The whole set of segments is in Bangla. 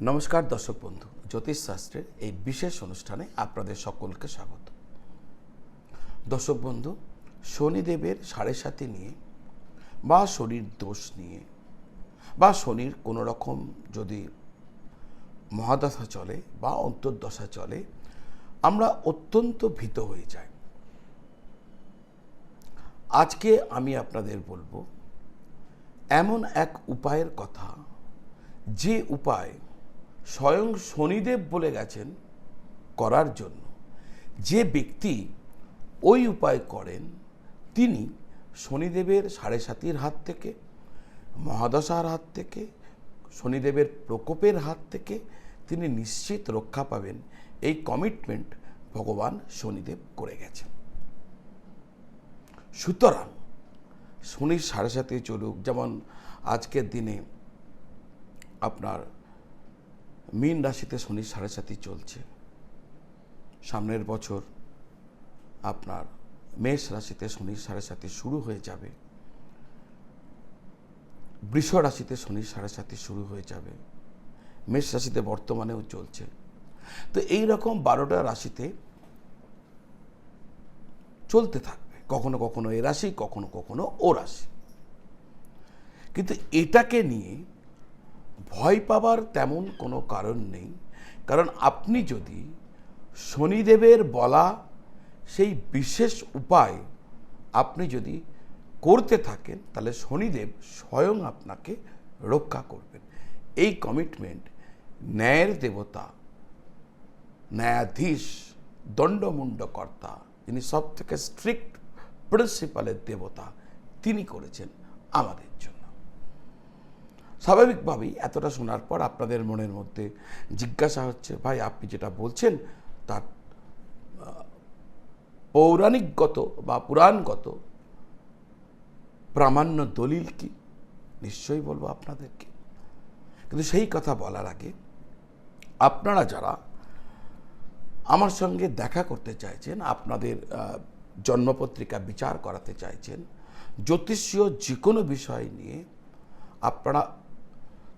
নমস্কার দর্শক বন্ধু, জ্যোতিষশাস্ত্রের এই বিশেষ অনুষ্ঠানে আপনাদের সকলকে স্বাগত। দর্শক বন্ধু, শনিদেবের সাড়ে সাথে নিয়ে বা শনির দোষ নিয়ে বা শনির কোনো রকম যদি মহাদশা চলে বা অন্তর্দশা চলে, আমরা অত্যন্ত ভীত হয়ে যাই। আজকে আমি আপনাদের বলবো এমন এক উপায়ের কথা, যে উপায় স্বয়ং শনিদেব বলে গেছেন করার জন্য। যে ব্যক্তি ওই উপায় করেন তিনি শনিদেবের সাড়ে সাতির হাত থেকে, মহাদশার হাত থেকে, শনিদেবের প্রকোপের হাত থেকে তিনি নিশ্চিত রক্ষা পাবেন। এই কমিটমেন্ট ভগবান শনিদেব করে গেছেন। সুতরাং শনির সাড়ে সাথে চলুক, যেমন আজকের দিনে আপনার মীন রাশিতে শনির সাড়ে সাথী চলছে, সামনের বছর আপনার মেষ রাশিতে শনির সাড়ে সাথী শুরু হয়ে যাবে, বৃষ রাশিতে শনির সাড়ে সাথী শুরু হয়ে যাবে, মেষ রাশিতে বর্তমানেও চলছে। তো এই রকম 12টা রাশিতে চলতে থাকবে, কখনো কখনো এ রাশি, কখনো কখনো ও রাশি। কিন্তু এটাকে নিয়ে ভয় পাবার তেমন কোনো কারণ নেই। কারণ আপনি যদি শনিদেবের বলা সেই বিশেষ উপায় আপনি যদি করতে থাকেন, তাহলে শনিদেব স্বয়ং আপনাকে রক্ষা করবেন। এই কমিটমেন্ট ন্যায়ের দেবতা, ন্যায়াধীশ, দণ্ডমুণ্ডকর্তা, যিনি সব থেকে স্ট্রিক্ট প্রিন্সিপালের দেবতা, তিনি করেছেন আমাদের জন্য। স্বাভাবিকভাবেই এতটা শোনার পর আপনাদের মনের মধ্যে জিজ্ঞাসা হচ্ছে, ভাই আপনি যেটা বলছেন তার পৌরাণিকগত বা পুরাণগত প্রামাণ্য দলিল কি? নিশ্চয়ই বলবো আপনাদেরকে। কিন্তু সেই কথা বলার আগে আপনারা যারা আমার সঙ্গে দেখা করতে চাইছেন, আপনাদের জন্মপত্রিকা বিচার করাতে চাইছেন, জ্যোতিষীয় যে কোনো বিষয় নিয়ে আপনারা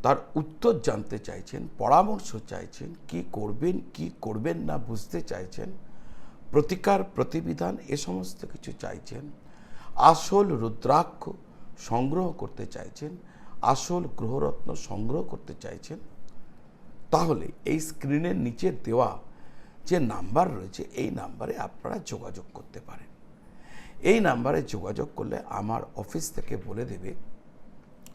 তার উত্তর জানতে চাইছেন, পরামর্শ চাইছেন, কি করবেন কি করবেন না বুঝতে চাইছেন, প্রতিকার প্রতিবিধান এ সমস্ত কিছু চাইছেন, আসল রুদ্রাক্ষ সংগ্রহ করতে চাইছেন, আসল গ্রহরত্ন সংগ্রহ করতে চাইছেন, তাহলে এই স্ক্রিনের নিচে দেওয়া যে নাম্বার রয়েছে এই নাম্বারে আপনারা যোগাযোগ করতে পারেন। এই নাম্বারে যোগাযোগ করলে আমার অফিস থেকে বলে দেবে,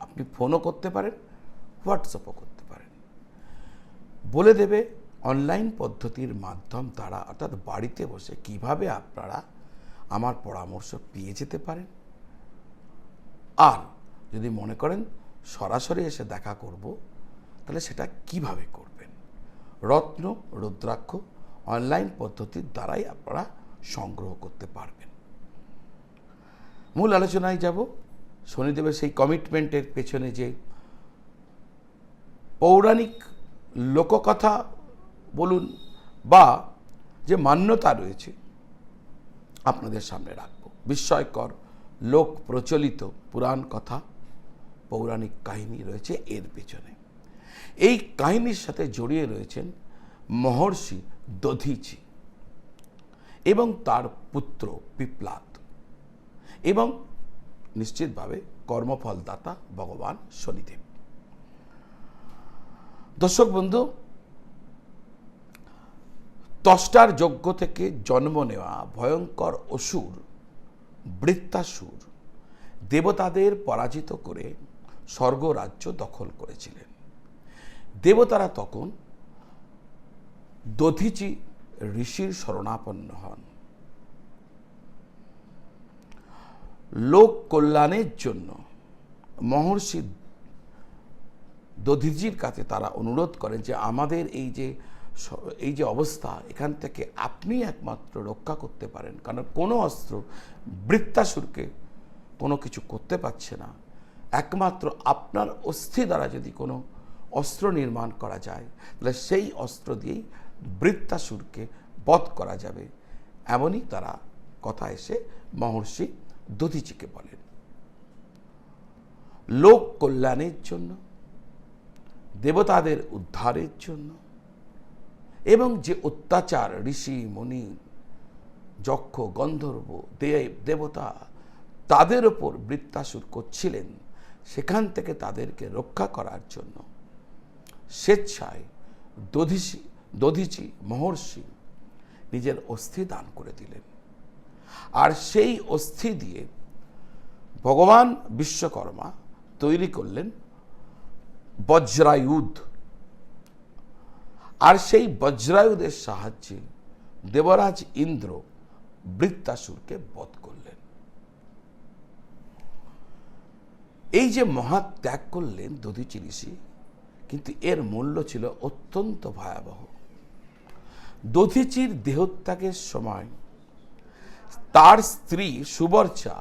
আপনি ফোনও করতে পারেন, হোয়াটসঅ্যাপও করতে পারেন, বলে দেবে অনলাইন পদ্ধতির মাধ্যম দ্বারা, অর্থাৎ বাড়িতে বসে কিভাবে আপনারা আমার পরামর্শ পেয়ে যেতে পারেন। আর যদি মনে করেন সরাসরি এসে দেখা করব, তাহলে সেটা কিভাবে করবেন। রত্ন রুদ্রাক্ষ অনলাইন পদ্ধতির দ্বারাই আপনারা সংগ্রহ করতে পারবেন। মূল আলোচনায় যাব। শনিদেবের সেই কমিটমেন্টের পেছনে যে পৌরাণিক লোককথা বলুন বা যে মান্যতা রয়েছে, আপনাদের সামনে রাখব। বিস্ময়কর লোক প্রচলিত পুরাণ কথা, পৌরাণিক কাহিনী রয়েছে এর পেছনে। এই কাহিনীর সাথে জড়িয়ে রয়েছেন মহর্ষি দধিচি এবং তার পুত্র পিপ্লাদ, এবং নিশ্চিতভাবে কর্মফলদাতা ভগবান শনিদেব। দর্শক বন্ধু, ত্বষ্টার যজ্ঞ থেকে জন্ম নেওয়া ভয়ঙ্কর অসুর বৃত্তাসুর দেবতাদের পরাজিত করে স্বর্গরাজ্য দখল করেছিলেন। দেবতারা তখন দধিচি ঋষির শরণাপন্ন হন। লোক কল্যাণের জন্য মহর্ষি দধিচির কাছে তারা অনুরোধ করেন যে আমাদের এই যে অবস্থা, এখান থেকে আপনি একমাত্র রক্ষা করতে পারেন, কারণ কোনো অস্ত্র বৃত্তাসুরকে কোনো কিছু করতে পারছে না। একমাত্র আপনার অস্থি দ্বারা যদি কোনো অস্ত্র নির্মাণ করা যায়, তাহলে সেই অস্ত্র দিয়েই বৃত্তাসুরকে বধ করা যাবে। এমনই তারা কথা এসে মহর্ষি দধিচিকে বলেন। লোক কল্যাণের জন্য দেবতাদের উদ্ধারের জন্য, এবং যে অত্যাচার ঋষি মুনি যক্ষ গন্ধর্ব দেবতা তাদের ওপর বৃত্তাসুর করছিলেন, সেখান থেকে তাদেরকে রক্ষা করার জন্য স্বেচ্ছায় দধিচি মহর্ষি নিজের অস্থি দান করে দিলেন। আর সেই অস্থি দিয়ে ভগবান বিশ্বকর্মা তৈরি করলেন বজ্রায়ুধ। আর সেই বজ্রায়ুধের সাহায্যে দেবরাজ ইন্দ্র বৃত্তাসুরকে বধ করলেন। এই যে মহা ত্যাগ করলেন দধিচি ঋষি, কিন্তু এর মূল্য ছিল অত্যন্ত ভয়াবহ। দধিচির দেহত্যাগের সময় তার স্ত্রী সুবর্চা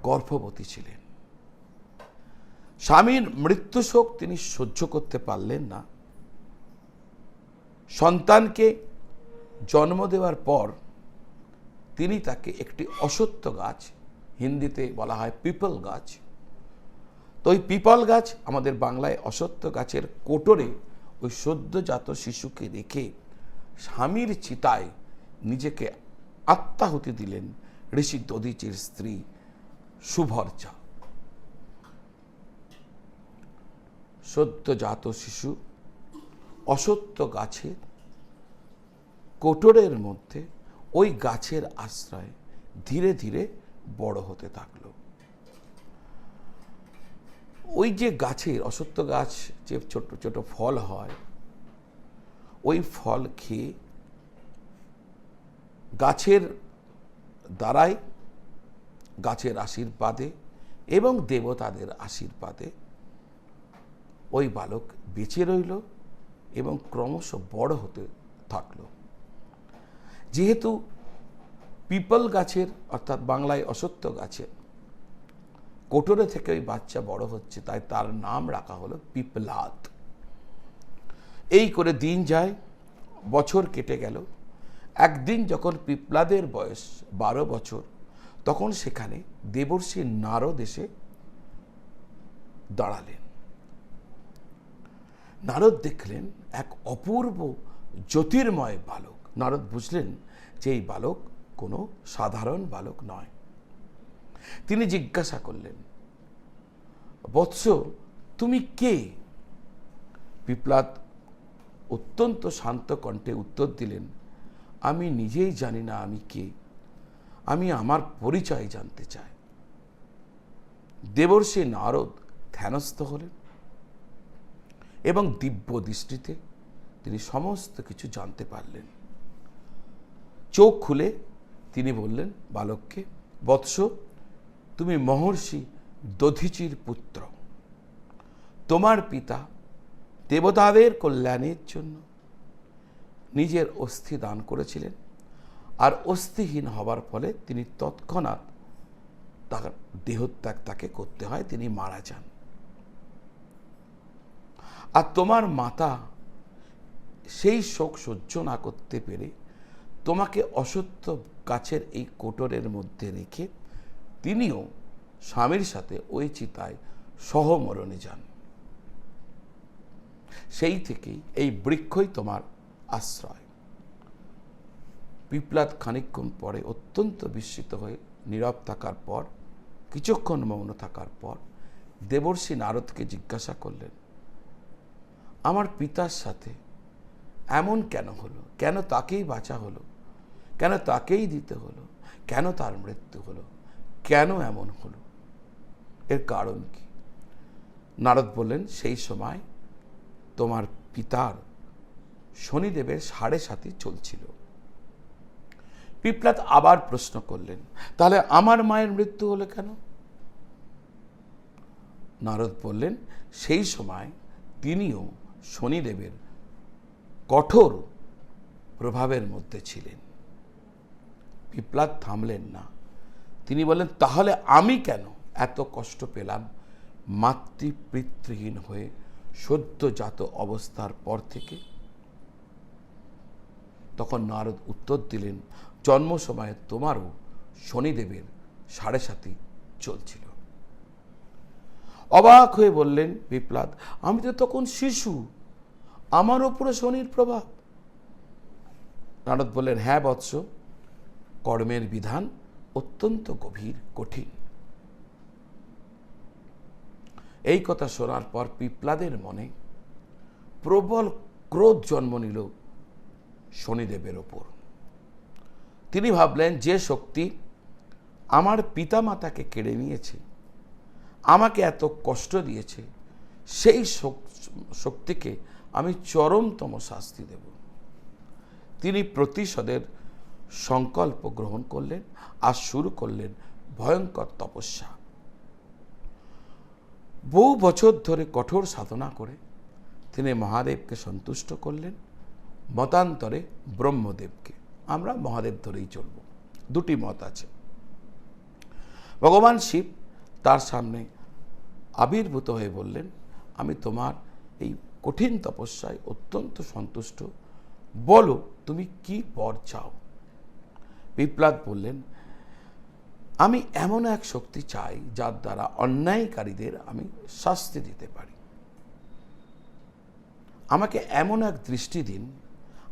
গর্ভবতী ছিলেন। স্বামীর মৃত্যু শোক তিনি সহ্য করতে পারলেন না। সন্তানকে জন্ম দেওয়ার পর তিনি তাকে একটি অশ্বত্থ গাছ, হিন্দিতে বলা হয় পিপল গাছ, তো ওই পিপল গাছ, আমাদের বাংলায় অশ্বত্থ গাছের কোটরে ওই সদ্যজাত শিশুকে রেখে স্বামীর চিতায় নিজেকে আত্মাহুতি দিলেন ঋষি দধিচির স্ত্রী সুবর্চা। সদ্যজাত শিশু অশ্বত্থ গাছের কোটরের মধ্যে ওই গাছের আশ্রয়ে ধীরে ধীরে বড় হতে থাকল। ওই যে গাছের, অশ্বত্থ গাছ যে ছোট ছোট ফল হয়, ওই ফল খেয়ে গাছের দ্বারাই, গাছের আশীর্বাদে এবং দেবতাদের আশীর্বাদে ওই বালক বেঁচে রইল এবং ক্রমশ বড় হতে থাকলো। যেহেতু পিপল গাছের, অর্থাৎ বাংলায় অশ্বত্থ গাছের কোটরে থেকে ওই বাচ্চা বড় হচ্ছে, তাই তার নাম রাখা হলো পিপলাদ। এই করে দিন যায়, বছর কেটে গেল। একদিন যখন পিপলাদের বয়স 12 বছর, তখন সেখানে দেবর্ষি নারদ এসে দাঁড়ালেন। নারদ দেখলেন এক অপূর্ব জ্যোতির্ময় বালক। নারদ বুঝলেন যে এই বালক কোনো সাধারণ বালক নয়। তিনি জিজ্ঞাসা করলেন, বৎস, তুমি কে? পিপলাদ অত্যন্ত শান্ত কণ্ঠে উত্তর দিলেন, আমি নিজেই জানি না আমি কে, আমি আমার পরিচয় জানতে চাই। দেবর্ষি নারদ ধ্যানস্থ হলেন এবং দিব্য দৃষ্টিতে তিনি সমস্ত কিছু জানতে পারলেন। চোখ খুলে তিনি বললেন বালককে, বৎস, তুমি মহর্ষি দধিচির পুত্র। তোমার পিতা দেবতাদের কল্যাণের জন্য নিজের অস্থি দান করেছিলেন, আর অস্থিহীন হবার ফলে তিনি তৎক্ষণাৎ তার দেহত্যাগ তাকে করতে হয়, তিনি মারা যান। আর তোমার মাতা সেই শোক সহ্য না করতে পেরে তোমাকে অশ্বত্থ গাছের এই কোটরের মধ্যে রেখে তিনিও স্বামীর সাথে ওই চিতায় সহমরণে যান। সেই থেকেই এই বৃক্ষই তোমার আশ্রয়। পিপলাদ খানিকক্ষণ পরে অত্যন্ত বিস্মিত হয়ে নীরব থাকার পর, কিছুক্ষণ মৌন থাকার পর দেবর্ষি নারদকে জিজ্ঞাসা করলেন, আমার পিতার সাথে এমন কেন হলো? কেন তাকেই বাঁচা হলো? কেন তাকেই দিতে হলো? কেন তার মৃত্যু হলো? কেন এমন হলো? এর কারণ কি? নারদ বললেন, সেই সময় তোমার পিতার শনিদেবের 7.5 চলছিল। পিপলাদ আবার প্রশ্ন করলেন, তাহলে আমার মায়ের মৃত্যু হলো কেন? নারদ বললেন, সেই সময় তিনিও শনিদেবের কঠোর প্রভাবের মধ্যে ছিলেন। পিপলাদ থামলেন না। তিনি বললেন, তাহলে আমি কেন এত কষ্ট পেলাম মাতৃপিতৃহীন হয়ে সদ্যজাত অবস্থার পর থেকে? তখন নারদ উত্তর দিলেন, জন্ম সময়ে তোমারও শনিদেবের 7.5 চলছিল। অবাক হয়ে বললেন পিপ্লাদ, আমি তো তখন শিশু, আমার ওপরে শনির প্রভাব। নারদ বললেন, হ্যাঁ বৎস, কর্মের বিধান অত্যন্ত গভীর, কঠিন। এই কথা শোনার পর পিপ্লাদের মনে প্রবল ক্রোধ জন্ম নিল শনিদেবের ওপর। তিনি ভাবলেন, যে শক্তি আমার পিতামাতাকে কেড়ে নিয়েছে, আমাকে এত কষ্ট দিয়েছে, সেই শক্তিকে আমি চরমতম শাস্তি দেব। তিনি প্রতিশোধের সংকল্প গ্রহণ করলেন আর শুরু করলেন ভয়ঙ্কর তপস্যা। বহু বছর ধরে কঠোর সাধনা করে তিনি মহাদেবকে সন্তুষ্ট করলেন, মতান্তরে ব্রহ্মদেবকে। আমরা মহাদেব ধরেই চলব, দুটি মত আছে। ভগবান শিব তার সামনে আবির্ভূত হয়ে বললেন, আমি তোমার এই কঠিন তপস্যায় অত্যন্ত সন্তুষ্ট, বলো তুমি কি বর চাও। পিপ্লাদ বললেন, আমি এমন এক শক্তি চাই যার দ্বারা অন্যায়কারীদের আমি শাস্তি দিতে পারি। আমাকে এমন এক দৃষ্টি দিন,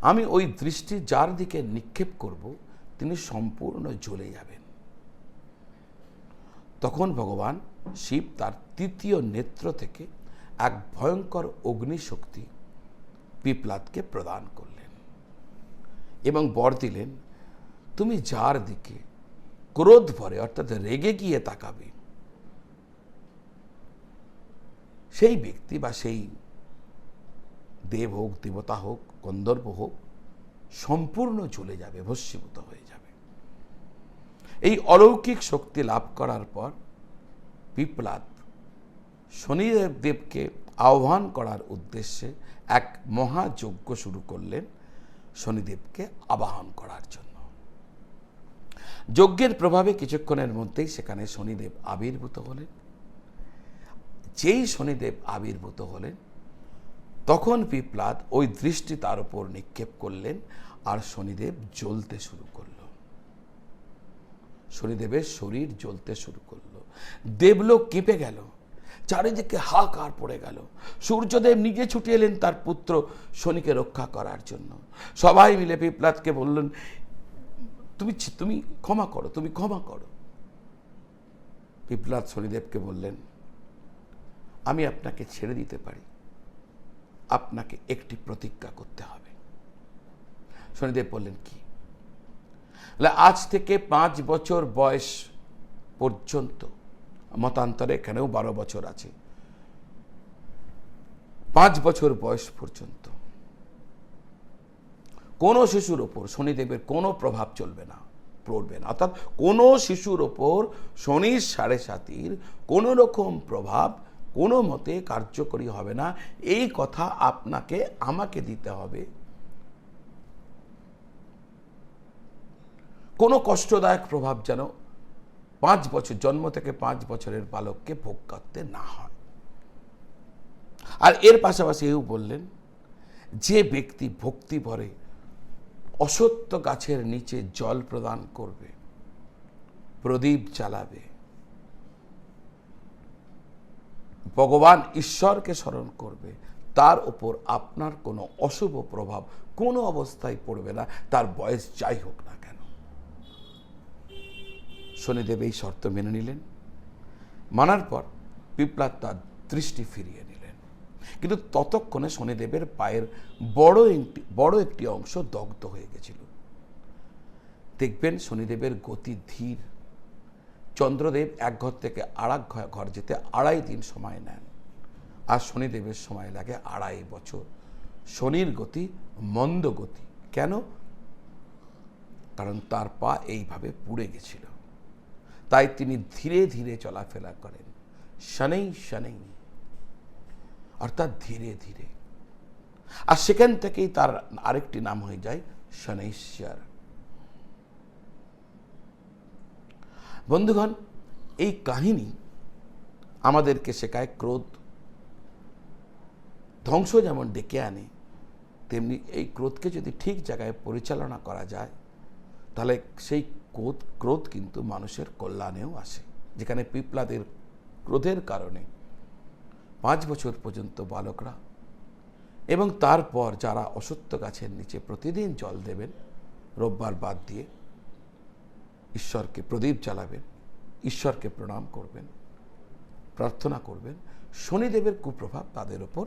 আমি ওই দৃষ্টি যার দিকে নিক্ষেপ করব তিনি সম্পূর্ণ জ্বলে যাবেন। তখন ভগবান শিব তার তৃতীয় নেত্র থেকে এক ভয়ঙ্কর অগ্নিশক্তি পিপ্লাদকে প্রদান করলেন এবং বর দিলেন, তুমি যার দিকে ক্রোধ ভরে অর্থাৎ রেগে গিয়ে তাকাবে, সেই ব্যক্তি বা সেই দেব হোক, দেবতা হোক, গন্ধর্ব হোক, সম্পূর্ণ চলে যাবে, ভস্মীভূত হয়ে যাবে। এই অলৌকিক শক্তি লাভ করার পর পিপ্লাদ শনিদেবকে আহ্বান করার উদ্দেশ্যে এক মহাযজ্ঞ শুরু করলেন শনিদেবকে আবাহন করার জন্য। যজ্ঞের প্রভাবে কিছুক্ষণের মধ্যেই সেখানে শনিদেব আবির্ভূত হলেন। যেই শনিদেব আবির্ভূত হলেন, তখন পিপ্লাদ ওই দৃষ্টি তার উপর নিক্ষেপ করলেন আর শনিদেব জ্বলতে শুরু করল। শনিদেবের শরীর জ্বলতে শুরু করলো, দেবলোক কেঁপে গেল, চারিদিকে হাহাকার পড়ে গেল। সূর্যদেব নিজে ছুটে এলেন তার পুত্র শনিকে রক্ষা করার জন্য। সবাই মিলে পিপ্লাদকে বললেন, তুমি ক্ষমা করো, তুমি ক্ষমা করো। পিপ্লাদ শনিদেবকে বললেন, আমি আপনাকে ছেড়ে দিতে পারি, আপনাকে একটি প্রতিজ্ঞা করতে হবে। শনিদেব বললেন, কি? আজ থেকে 5 বছর বয়স পর্যন্ত, মতান্তরে এখানেও 12 বছর আছে, 5 বছর বয়স পর্যন্ত কোনো শিশুর ওপর শনিদেবের কোনো প্রভাব চলবে না, পড়বে না। অর্থাৎ কোনো শিশুর ওপর শনির 7.5 কোনো রকম প্রভাব কোনো মতে কার্যকরী হবে না, এই কথা আপনাকে আমাকে দিতে হবে। কোনো কষ্টদায়ক প্রভাব যেন 5 বছর, জন্ম থেকে 5 বছরের বালককে ভোগ করতে না হয়। আর এর পাশাপাশি এও বললেন, যে ব্যক্তি ভক্তি ভরে অসত্য গাছের নিচে জল প্রদান করবে, প্রদীপ জ্বালাবে, ভগবান ঈশ্বরকে স্মরণ করবে, তার উপর আপনার কোনো অশুভ প্রভাব কোনো অবস্থায় পড়বে না, তার বয়স যাই হোক না কেন। শনিদেব এই শর্ত মেনে নিলেন। মানার পর পিপ্লাদ তার দৃষ্টি ফিরিয়ে নিলেন, কিন্তু ততক্ষণে শনিদেবের পায়ের বড় একটি অংশ দগ্ধ হয়ে গেছিল। দেখবেন শনিদেবের গতি ধীর। চন্দ্রদেব এক ঘর থেকে আরেক ঘর যেতে 2.5 দিন সময় নেন, আর শনিদেবের সময় লাগে 2.5 বছর। শনির গতি মন্দ গতি। কেন? কারণ তার পা এইভাবে পুড়ে গেছিল, তাই তিনি ধীরে ধীরে চলাফেরা করেন, শনৈ শনৈ, অর্থাৎ ধীরে ধীরে। আর সেখান থেকেই তার আরেকটি নাম হয়ে যায় শনৈশ্বর। বন্ধুগণ, এই কাহিনী আমাদেরকে শেখায় ক্রোধ ধ্বংস যেমন ডেকে আনে, তেমনি এই ক্রোধকে যদি ঠিক জায়গায় পরিচালনা করা যায়, তাহলে সেই ক্রোধ কিন্তু মানুষের কল্যাণেও আসে। যেখানে পিপ্লাদের ক্রোধের কারণে 5 বছর পর্যন্ত বালকরা এবং তারপর যারা অশ্বত্থ গাছের নিচে প্রতিদিন জল দেবেন, রোববার বাদ দিয়ে ঈশ্বরকে প্রদীপ জ্বালাবেন, ঈশ্বরকে প্রণাম করবেন, প্রার্থনা করবেন, শনিদেবের কুপ্রভাব তাদের ওপর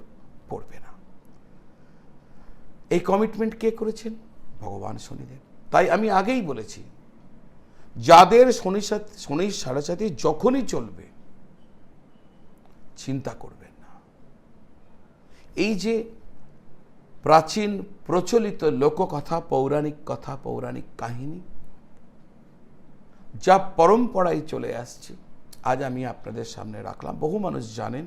পড়বে না। এই কমিটমেন্ট কে করেছেন? ভগবান শনিদেব। তাই আমি আগেই বলেছি, যাদের শনির সাড়ে সাথে যখনই চলবে চিন্তা করবেন না। এই যে প্রাচীন প্রচলিত লোককথা, পৌরাণিক কথা, পৌরাণিক কাহিনী যা পরম্পরায় চলে আসছে, আজ আমি আপনাদের সামনে রাখলাম। বহু মানুষ জানেন,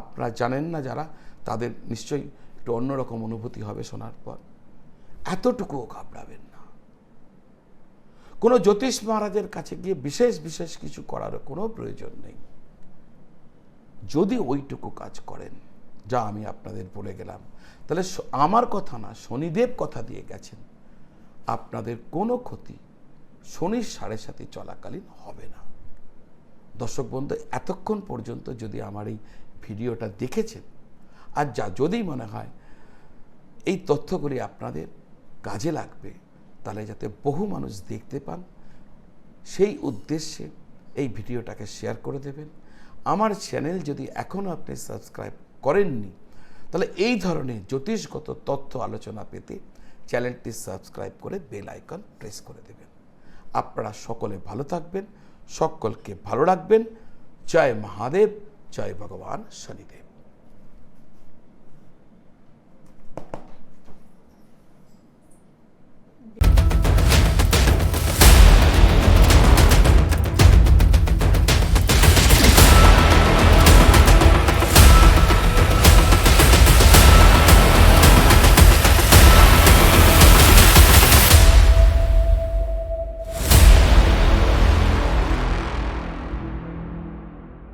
আপনারা জানেন না যারা, তাদের নিশ্চয়ই একটু অন্যরকম অনুভূতি হবে শোনার পর। এতটুকুও ঘাবড়াবেন না। কোনো জ্যোতিষ মহারাজের কাছে গিয়ে বিশেষ বিশেষ কিছু করারও কোনো প্রয়োজন নেই। যদি ওইটুকু কাজ করেন যা আমি আপনাদের বলে গেলাম, তাহলে আমার কথা না, শনিদেব কথা দিয়ে গেছেন, আপনাদের কোনো ক্ষতি শনির সাড়ে সাথে চলাকালীন হবে না। দর্শক বন্ধু, এতক্ষণ পর্যন্ত যদি আমার এই ভিডিওটা দেখেছেন, আর যদি মনে হয় এই তথ্যগুলি আপনাদের কাজে লাগবে, তাহলে যাতে বহু মানুষ দেখতে পান, সেই উদ্দেশ্যে এই ভিডিওটাকে শেয়ার করে দেবেন। আমার চ্যানেল যদি এখনও আপনি সাবস্ক্রাইব করেননি, তাহলে এই ধরনের জ্যোতিষগত তথ্য আলোচনা পেতে চ্যানেলটি সাবস্ক্রাইব করে বেল আইকন প্রেস করে দেবেন। আপনারা সকলে ভালো থাকবেন, সকলকে ভালো রাখবেন। জয় মহাদেব, জয় ভগবান শনিদেব।